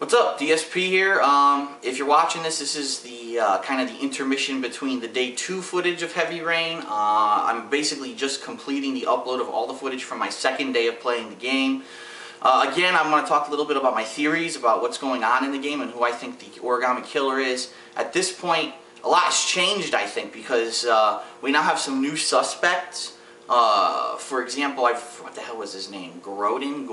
What's up, DSP here. If you're watching this, this is the kind of the intermission between the day 2 footage of Heavy Rain. I'm basically just completing the upload of all the footage from my second day of playing the game. Again, I'm going to talk a little bit about my theories about what's going on in the game and who I think the origami killer is. At this point, a lot has changed, I think, because we now have some new suspects. For example, what the hell was his name? Gordon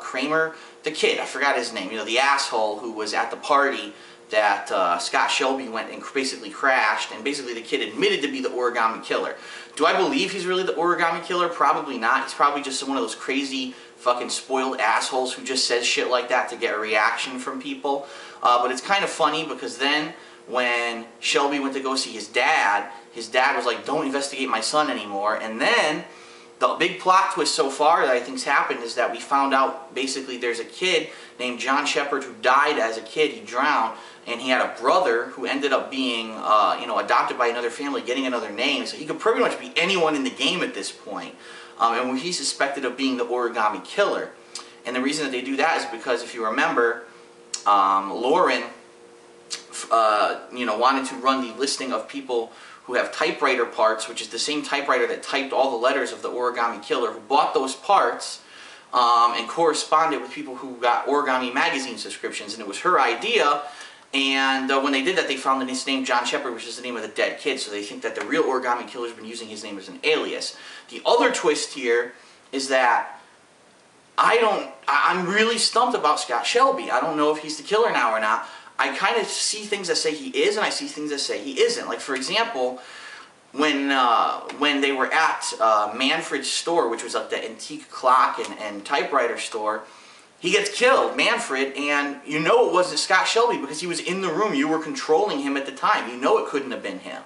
Kramer, the kid, I forgot his name, you know, the asshole who was at the party that Scott Shelby went and basically crashed, and basically the kid admitted to be the origami killer. Do I believe he's really the origami killer? Probably not. He's probably just one of those crazy fucking spoiled assholes who just says shit like that to get a reaction from people. But it's kind of funny because then when Shelby went to go see his dad was like, don't investigate my son anymore. And then the big plot twist so far that I think's happened is that we found out basically there's a kid named John Shepard who died as a kid. He drowned, and he had a brother who ended up being adopted by another family, getting another name. So he could pretty much be anyone in the game at this point. And he's suspected of being the origami killer. And the reason that they do that is because, if you remember, Lauren wanted to run the listing of people who have typewriter parts, which is the same typewriter that typed all the letters of the origami killer, who bought those parts and corresponded with people who got Origami magazine subscriptions. And it was her idea. And when they did that, they found his name John Shepard, which is the name of the dead kid. So they think that the real origami killer's been using his name as an alias. The other twist here is that I'm really stumped about Scott Shelby. I don't know if he's the killer now or not. I kind of see things that say he is, and I see things that say he isn't. Like, for example, when they were at Manfred's store, which was like the antique clock and typewriter store, he gets killed, Manfred, and you know it wasn't Scott Shelby because he was in the room. You were controlling him at the time. You know it couldn't have been him.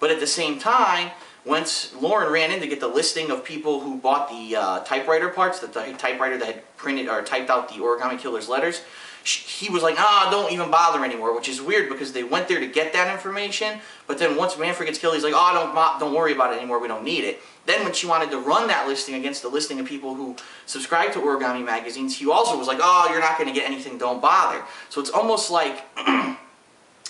But at the same time, once Lauren ran in to get the listing of people who bought the typewriter parts, the typewriter that had printed or typed out the origami killer's letters, he was like, don't even bother anymore, which is weird because they went there to get that information, but then once Manfred gets killed, he's like, don't worry about it anymore, we don't need it. Then when she wanted to run that listing against the listing of people who subscribe to Origami magazines, he also was like, you're not going to get anything, don't bother. So it's almost like,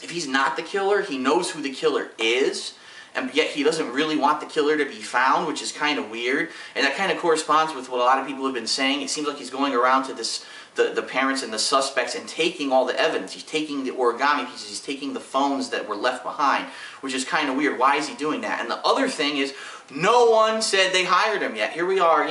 if he's not the killer, he knows who the killer is, and yet he doesn't really want the killer to be found, which is kind of weird. And that kind of corresponds with what a lot of people have been saying. It seems like he's going around to the parents and the suspects and taking all the evidence. He's taking the origami pieces, he's taking the phones that were left behind, which is kind of weird. Why is he doing that? And the other thing is, no one said they hired him yet. Here we are,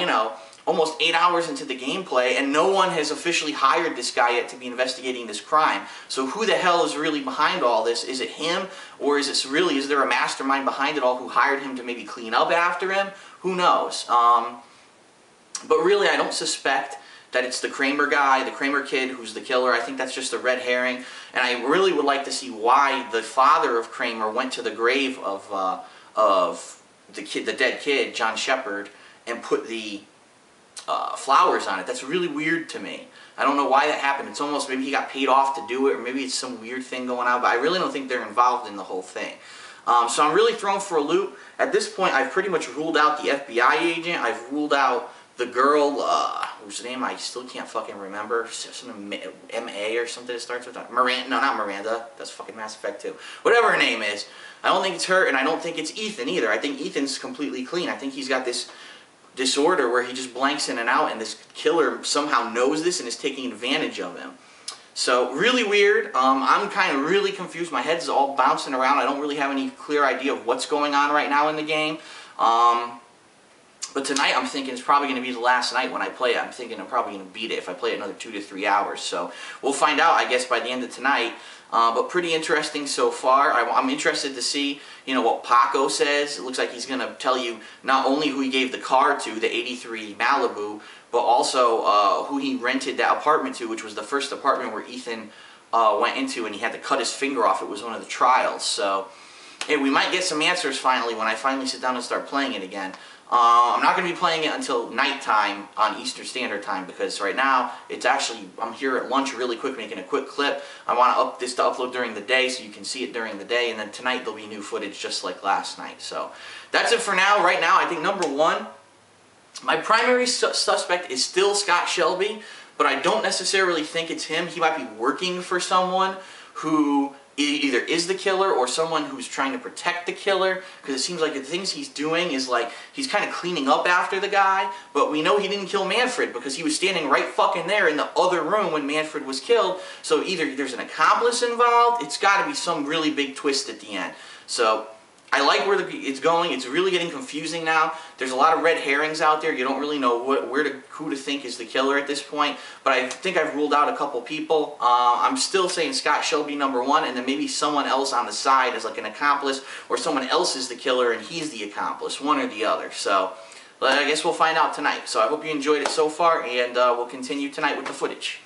almost 8 hours into the gameplay, and no one has officially hired this guy yet to be investigating this crime. So who the hell is really behind all this? Is it him, or is there a mastermind behind it all who hired him to maybe clean up after him? Who knows? But really, I don't suspect that it's the Kramer guy, the Kramer kid, who's the killer. I think that's just a red herring, and I really would like to see why the father of Kramer went to the grave of the dead kid, John Shepard, and put the flowers on it. That's really weird to me. I don't know why that happened. It's almost maybe he got paid off to do it, or maybe it's some weird thing going on, but I really don't think they're involved in the whole thing. So I'm really thrown for a loop. At this point, I've pretty much ruled out the FBI agent. I've ruled out the girl, whose name I still can't fucking remember. Some M.A. or something that starts with that. Miranda. No, not Miranda. That's fucking Mass Effect 2. Whatever her name is. I don't think it's her, and I don't think it's Ethan either. I think Ethan's completely clean. I think he's got this disorder where he just blanks in and out, and this killer somehow knows this and is taking advantage of him. So, really weird. I'm kind of really confused. My head's all bouncing around. I don't really have any clear idea of what's going on right now in the game. But tonight I'm thinking it's probably going to be the last night when I play it. I'm thinking I'm probably going to beat it if I play it another 2 to 3 hours. So we'll find out, I guess, by the end of tonight. But pretty interesting so far. I'm interested to see, what Paco says. It looks like he's going to tell you not only who he gave the car to, the 83 Malibu, but also who he rented that apartment to, which was the first apartment where Ethan went into, and he had to cut his finger off. It was one of the trials. So, hey, we might get some answers finally when I finally sit down and start playing it again. I'm not going to be playing it until nighttime on Eastern Standard Time, because right now it's actually, I'm here at lunch really quick making a quick clip. I want this to upload during the day so you can see it during the day, and then tonight there'll be new footage just like last night. So that's it for now. Right now, I think number one, my primary suspect is still Scott Shelby, but I don't necessarily think it's him. He might be working for someone who either is the killer or someone who's trying to protect the killer, because it seems like the things he's doing is like he's kind of cleaning up after the guy, but we know he didn't kill Manfred because he was standing right fucking there in the other room when Manfred was killed. So either there's an accomplice involved, it's got to be some really big twist at the end. So I like where it's going. It's really getting confusing now. There's a lot of red herrings out there. You don't really know who to think is the killer at this point. But I think I've ruled out a couple people. I'm still saying Scott Shelby #1, and then maybe someone else on the side as like an accomplice, or someone else is the killer and he's the accomplice, one or the other. So I guess we'll find out tonight. So I hope you enjoyed it so far, and we'll continue tonight with the footage.